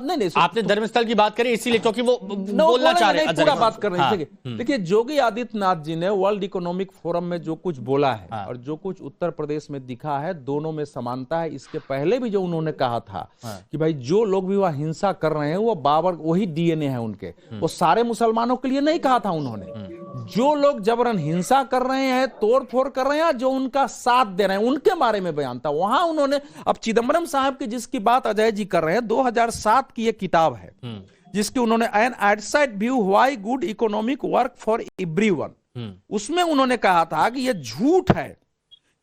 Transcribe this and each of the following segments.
नहीं आपने धर्मस्थल की बात करी इसीलिए क्योंकि वो बोलना चाह रहे हैं, पूरा बात कर रहे हैं। हाँ, देखिए योगी आदित्यनाथ जी ने वर्ल्ड इकोनॉमिक फोरम में जो कुछ बोला है हाँ, और जो कुछ उत्तर प्रदेश में दिखा है, दोनों में समानता है। इसके पहले भी जो उन्होंने कहा था कि भाई जो लोग भी वह हिंसा कर रहे हैं वो बाबर वही डीएनए है उनके, वो सारे मुसलमानों के लिए नहीं कहा था उन्होंने। जो लोग जबरन हिंसा कर रहे हैं, तोड़ फोड़ कर रहे हैं, जो उनका साथ दे रहे हैं, उनके बारे में बयान था वहां उन्होंने। अब चिदम्बरम साहब की जिसकी बात अजय जी कर रहे हैं, 2007 की एक किताब है जिसकी उन्होंने an outside view why good economic work for everyone, उसमें उन्होंने कहा था कि यह झूठ है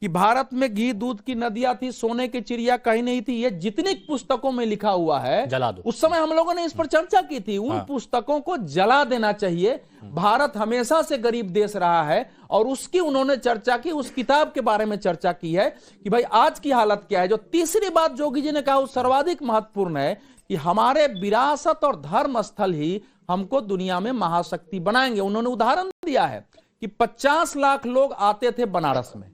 कि भारत में घी दूध की नदियां थी, सोने की चिड़िया कहीं नहीं थी। ये जितनी पुस्तकों में लिखा हुआ है जला दो। उस समय हम लोगों ने इस पर चर्चा की थी, उन पुस्तकों को जला देना चाहिए। भारत हमेशा से गरीब देश रहा है और उसकी उन्होंने चर्चा की, उस किताब के बारे में चर्चा की है कि भाई आज की हालत क्या है। जो तीसरी बात जोगी जी ने कहा वो सर्वाधिक महत्वपूर्ण है कि हमारे विरासत और धर्म स्थल ही हमको दुनिया में महाशक्ति बनाएंगे। उन्होंने उदाहरण दिया है कि 50 लाख लोग आते थे बनारस में,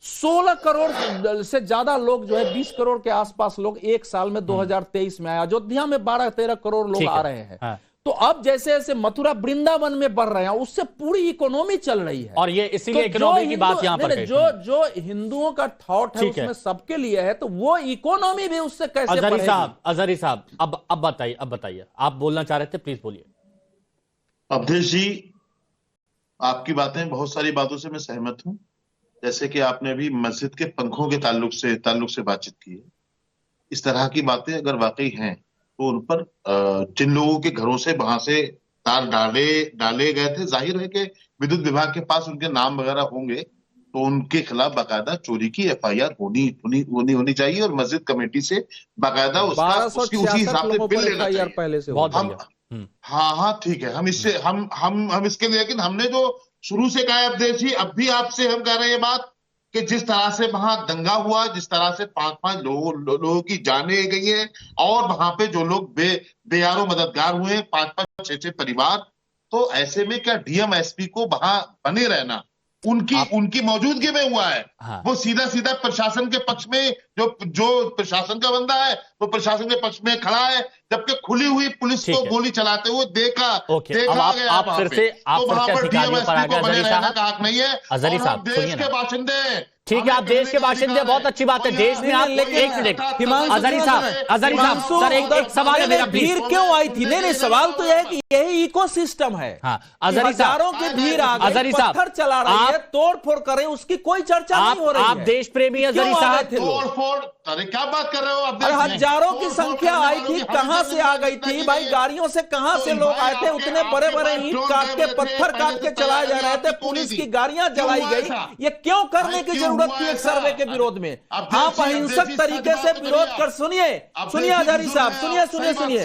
16 करोड़ से ज्यादा लोग जो है 20 करोड़ के आसपास लोग एक साल में 2023 में आए। अयोध्या में 12-13 करोड़ लोग आ रहे हैं। हाँ। तो अब जैसे जैसे मथुरा वृंदावन में बढ़ रहे हैं, उससे पूरी इकोनॉमी चल रही है। और ये इसीलिए इकोनॉमी की बात यहां पर जो हिंदुओं का थॉट है उसमें सबके लिए है, तो वो इकोनॉमी भी उससे कैसे बढ़ेगी? अजहरी साहब अब बताइए आप बोलना चाह रहे थे, प्लीज बोलिए। अवधेश जी, आपकी बातें, बहुत सारी बातों से मैं सहमत हूं। जैसे कि आपने अभी मस्जिद के पंखों के ताल्लुक से बातचीत की है। इस तरह की बातें अगर वाकई हैं तो उन पर जिन लोगों के घरों से वहां से तार डाले गए थे, जाहिर है कि विद्युत विभाग के पास उनके नाम वगैरह होंगे, तो उनके खिलाफ बाकायदा चोरी की एफआईआर होनी चाहिए और मस्जिद कमेटी से बाकायदा उसी हिसाब से बिल लेना चाहिए पहले से। हाँ ठीक है, हम इसके लिए, लेकिन हमने जो शुरू से कहा अवधेश जी, अब भी आपसे हम कह रहे हैं ये बात कि जिस तरह से वहां दंगा हुआ, जिस तरह से 5-5 लोगों की जानें गई हैं और वहां पे जो लोग बेयारो मददगार हुए, 5-5 6-6 परिवार, तो ऐसे में क्या डीएम एसपी को वहां बने रहना उनकी मौजूदगी में हुआ है? हाँ। वो सीधा प्रशासन के पक्ष में, जो प्रशासन का बंदा है वो प्रशासन के पक्ष में खड़ा है, जबकि खुली हुई पुलिस को गोली चलाते हुए देखा गया। आप फिर से वहां पर डीएमएसपी को बने रहने का हक नहीं है। अजहरी साहब, देश के बाशिंदे, ठीक है, आप देश के बाशिंदे, बहुत अच्छी बात है। देश में आप एक मिनट, अजहरी साहब सर, एक सवाल है मेरा, भीड़ क्यों आई थी? नहीं, सवाल तो यह है कि यही इकोसिस्टम है। अजहरी साहब की भीड़ आ गई, अजहरी साहब पत्थर चला रही है, तोड़ फोड़ करें, उसकी कोई चर्चा नहीं हो रही है। आप देश प्रेमी अजहरी साहब, तोड़ फोड़, अरे क्या बात कर रहे हो आप? हजारों की संख्या आई थी, कहां से आ गई थी भाई? गाड़ियों से कहां से लोग आए थे? उतने बड़े बड़े ईंट काट के, पत्थर काट के चलाए जा रहे थे, पुलिस की गाड़ियां जलाई गई। ये क्यों करने की जरूरत थी एक सर्वे के विरोध में? आप अहिंसक तरीके से विरोध कर, सुनिए अजहरी साहब, सुनिए,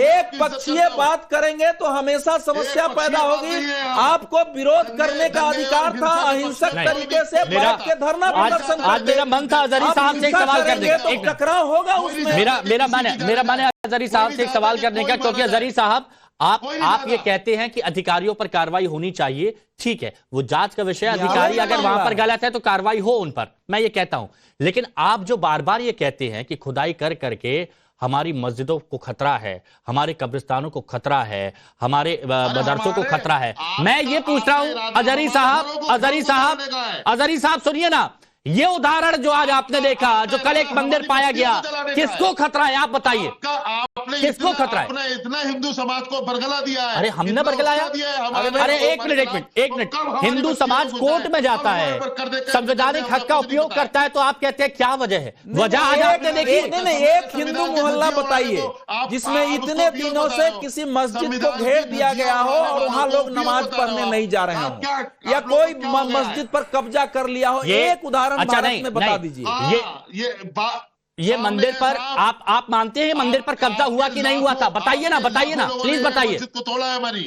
एक पक्षीय बात करेंगे तो हमेशा समस्या पैदा होगी। आपको विरोध करने का अधिकार था, अहिंसक तरीके से बैठ के धरना प्रदर्शन। आज मेरा मन था अजहरी साहब से एक सवाल करने का, तो टकराव होगा उसमें। मेरा मन है अजहरी साहब से एक सवाल करने का, क्योंकि अजहरी साहब आप ये कहते हैं कि अधिकारियों पर कार्रवाई होनी चाहिए, ठीक है, वो जांच का विषय, अधिकारी अगर वहां पर गलत है तो कार्रवाई हो उन पर, मैं ये कहता हूं। लेकिन आप जो बार बार ये कहते हैं कि खुदाई कर करके हमारी मस्जिदों को खतरा है, हमारे कब्रिस्तानों को खतरा है, हमारे मदरसों को खतरा है, मैं ये पूछ रहा हूं अजहरी साहब सुनिए ना, ये उदाहरण जो आज आपने देखा, जो कल एक मंदिर पाया गया, किसको खतरा है? आप बताइए, किसको खतरा है? आपने इतना हिंदू समाज को बरगला दिया है। अरे हमने बरगलाया? अरे एक मिनट, हिंदू समाज कोर्ट में जाता है, संवैधानिक हक का उपयोग करता है, तो आप कहते हैं क्या वजह है? वजह आज आपने देखी? नहीं, एक हिंदू मोहल्ला बताइए जिसमें इतने दिनों से किसी मस्जिद को घेर दिया गया हो और वहां लोग नमाज पढ़ने नहीं जा रहे हो, या कोई मस्जिद पर कब्जा कर लिया हो। एक उदाहरण अच्छा नहीं, बता दीजिए, ये मंदिर पर आप मानते हैं मंदिर पर कब्जा हुआ कि नहीं हुआ था? बताइए ना, प्लीज बताइए,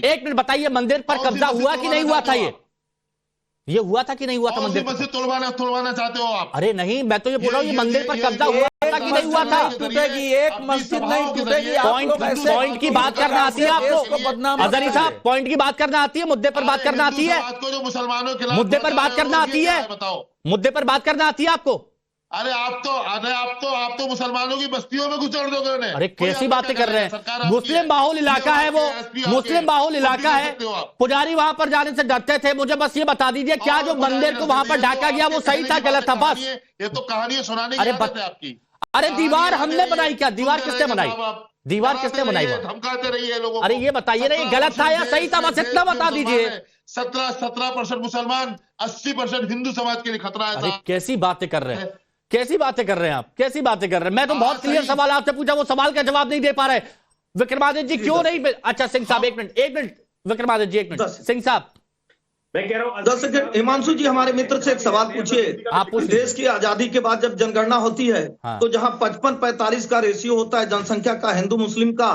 एक मिनट बताइए, मंदिर पर कब्जा हुआ कि नहीं हुआ था? ये हुआ था कि नहीं हुआ था? मंदिर मस्जिद तोड़वाना चाहते हो आप? अरे नहीं, मैं तो ये बोल रहा हूँ, ये मंदिर पर कब्जा हुआ था कि नहीं हुआ था? टूटेगी, एक मस्जिद नहीं टूटेगी। पॉइंट की बात करना आती है आपको अजहरी साहब? पॉइंट की बात करना आती है, मुद्दे पर बात करना आती है, मुसलमानों के मुद्दे पर बात करना आती है, मुद्दे पर बात करना आती है आपको? अरे आप तो मुसलमानों की बस्तियों में घुसड़ दोगे उन्हें। अरे कैसी बातें कर रहे हैं, मुस्लिम बाहुल इलाका है वो, मुस्लिम बाहुल इलाका है, पुजारी वहां पर जाने से डरते थे। मुझे बस ये बता दीजिए क्या जो मंदिर को वहां पर ढाका गया वो सही था गलत था? बस ये तो कहानियां सुनाने अरे की आदत है आपकी। अरे दीवार हमने बनाई क्या? दीवार किसने बनाई? दीवार किसने बनाई? धमकाते रहिए लोगों को। अरे ये बताइए ना, ये गलत था या सही था? बस इतना बता दीजिए। 17% मुसलमान, 80% हिंदू समाज के लिए खतरा है। अरे कैसी बातें कर रहे हैं, कैसी बातें कर रहे हैं आप, कैसी बातें कर रहे हैं? मैं तो बहुत क्लियर सवाल आपसे पूछा, वो सवाल का जवाब नहीं दे पा रहे। विक्रमादित्य जी क्यों नहीं? अच्छा सिंह साहब एक मिनट विक्रमादित्य जी एक मिनट। सिंह साहब मैं कह रहा हूं 10 सेकंड। हिमांशु जी हमारे मित्र से एक सवाल पूछिए। आप पूछिए। देश की आजादी के बाद जब जनगणना होती है तो जहां 55-45 का रेशियो होता है जनसंख्या का हिंदू मुस्लिम का,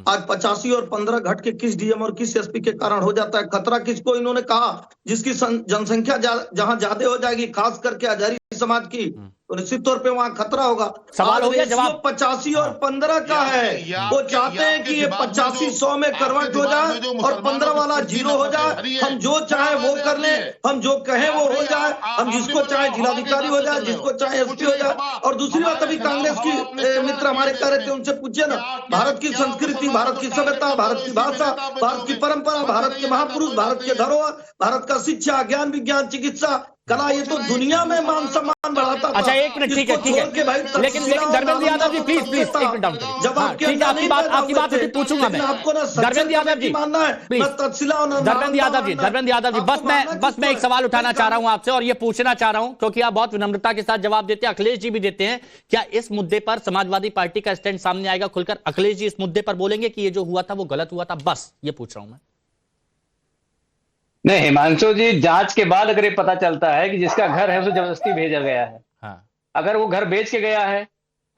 आज 85 और 15 घट के किस डीएम और किस एसपी के कारण हो जाता है? खतरा किसको? इन्होंने कहा जिसकी जनसंख्या जहां ज्यादा हो जाएगी, खास करके आजादी समाज की, तो निश्चित तौर पे वहां खतरा होगा। सवाल हो गया, जवाब 85 और 15 का है। वो चाहते हैं कि ये 85 100 में कन्वर्ट हो जाए और 15 वाला 0 हो जाए। हम जो चाहे वो कर ले, हम जो कहें वो हो जाए, हम जिसको चाहे जिलाधिकारी हो जाए, जिसको चाहे एसपी हो जाए। और दूसरी बात, अभी कांग्रेस की मित्र हमारे कह रहे थे, उनसे पूछिए ना, भारत की संस्कृति, भारत की सभ्यता, भारत की भाषा, भारत की परंपरा, भारत के महापुरुष, भारत के धरोहर, भारत का शिक्षा, ज्ञान, विज्ञान, चिकित्सा, कला, ये तो दुनिया में मान सम्मान बढ़ाता था। अच्छा एक मिनट, ठीक है लेकिन धर्मेंद्र यादव जी प्लीज एक मिनट डाउन करिए। जब आपकी बात पूछूंगा मैं। धर्मेंद्र यादव जी प्लीज, धर्मेंद्र यादव जी बस मैं एक सवाल उठाना चाह रहा हूं आपसे और ये पूछना चाह रहा हूं क्योंकि आप बहुत विनम्रता के साथ जवाब देते हैं, अखिलेश जी भी देते हैं। क्या इस मुद्दे पर समाजवादी पार्टी का स्टैंड सामने आएगा खुलकर? अखिलेश जी इस मुद्दे पर बोलेंगे कि ये जो हुआ था वो गलत हुआ था? बस ये पूछ रहा हूं मैं। नहीं हिमांशु जी, जांच के बाद अगर ये पता चलता है कि जिसका घर है उसे जबरदस्ती भेजा गया है, हाँ। अगर वो घर बेच के गया है,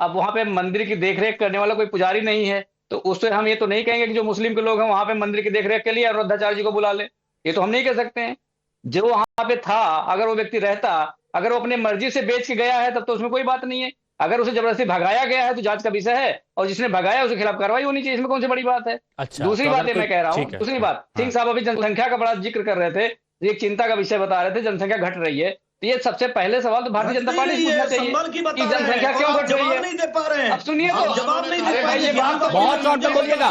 अब वहां पे मंदिर की देखरेख करने वाला कोई पुजारी नहीं है, तो उससे हम ये तो नहीं कहेंगे कि जो मुस्लिम के लोग हैं वहां पे मंदिर की देखरेख के लिए अरुद्धाचार्य जी को बुला ले, ये तो हम नहीं कह सकते हैं। जो वहां पे था, अगर वो व्यक्ति रहता, अगर वो अपनी मर्जी से बेच के गया है तब तो उसमें कोई बात नहीं है। अगर उसे जबरदस्ती भगाया गया है तो जांच का विषय है, और जिसने भगाया उसके खिलाफ कार्रवाई होनी चाहिए, इसमें कौन सी बड़ी बात है? अच्छा, दूसरी बात मैं कह रहा हूँ, दूसरी बात, सिंह साहब अभी जनसंख्या का बड़ा जिक्र कर रहे थे, एक चिंता का विषय बता रहे थे, जनसंख्या घट रही है, तो ये सबसे पहले सवाल तो भारतीय जनता पार्टी से पूछना चाहिए कि जनसंख्या क्यों घट रही है? नहीं दे पा रहे हैं। अब सुनिए तो, जवाब नहीं दे पाएंगे। बहुत शॉर्ट में बोलिएगा।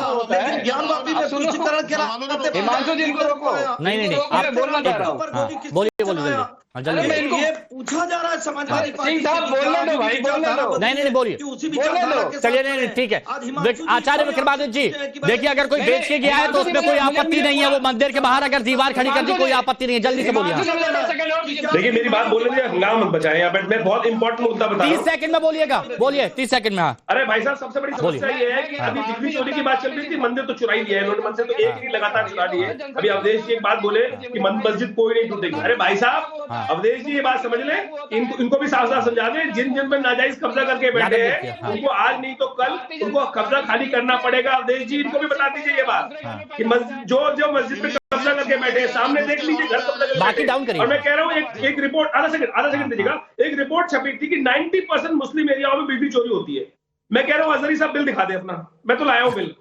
हिमांशु जी इनको रोको। नहीं आप बोलना चाह रहा हूँ, बोलिए ये पूछा जा रहा है समाजवादी पार्टी। सिंह साहब बोलने दो भाई, बोलने दो। नहीं बोलिए, चलिए नहीं ठीक है। आचार्य विक्रमादित्य जी देखिए, अगर कोई बेच के गया है तो उसमें कोई आपत्ति नहीं है, वो मंदिर के बाहर अगर दीवार खड़ी कर दी कोई आपत्ति नहीं है। जल्दी से बोलिए। देखिए मेरी बात बोलने दीजिए, नाम मत बचाएं यहाँ पे, मैं बहुत इंपॉर्टेंट मुद्दा बता रहा हूं। 30 सेकंड में बोलिएगा, बोलिए 30 सेकंड में। हाँ अरे भाई साहब, सबसे बड़ी समस्या ये है कि अभी दिखली चोरी की बात चल रही थी, मंदिर तो चुरा ही दिया है इन्होंने, मंदिर तो एक ही लगातार चुरा दिए। अभी अवधेश जी एक बात बोले कि मस्जिद कोई नहीं टूटेगी। अरे भाई साहब, अवधेश जी ये बात समझ ले, इनको भी साफ साफ समझा दे, जिन पे नाजायज कब्जा करके बैठे हैं उनको आज नहीं तो कल उनको कब्जा खाली करना पड़ेगा। अवधेश जी इनको भी बता दीजिए ये बात कि जो मस्जिद पे कब्जा करके बैठे हैं, सामने देख लीजिए घर कब्जा बाकी डाउन करिए। और मैं कह रहा हूँ एक रिपोर्ट, आधा सेकंड दीजिएगा, एक रिपोर्ट छपी थी कि 90% मुस्लिम एरियाओं में बिजली चोरी होती है। मैं कह रहा हूँ अजहरी साहब बिल दिखा दे अपना, मैं तो लाया हूँ बिल,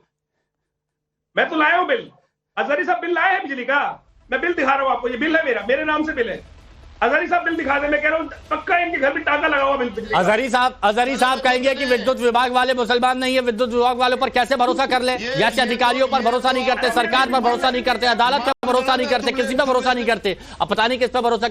अजहरी साहब बिल लाए हैं बिजली का, मैं बिल दिखा रहा हूँ आपको, ये बिल है मेरे नाम से बिल है। अजहरी साहब बिल दिखा दे, मैं कह रहा हूँ पक्का इनके घर में टाका लगा हुआ बिल। अजहरी साहब कहेंगे कि विद्युत विभाग वाले मुसलमान नहीं है, विद्युत विभाग वालों पर कैसे भरोसा कर ले? जैसे अधिकारियों पर भरोसा नहीं करते, सरकार पर भरोसा नहीं करते, अदालत पर भरोसा नहीं करते, किसी पर भरोसा नहीं करते, अब पता नहीं किस पर भरोसा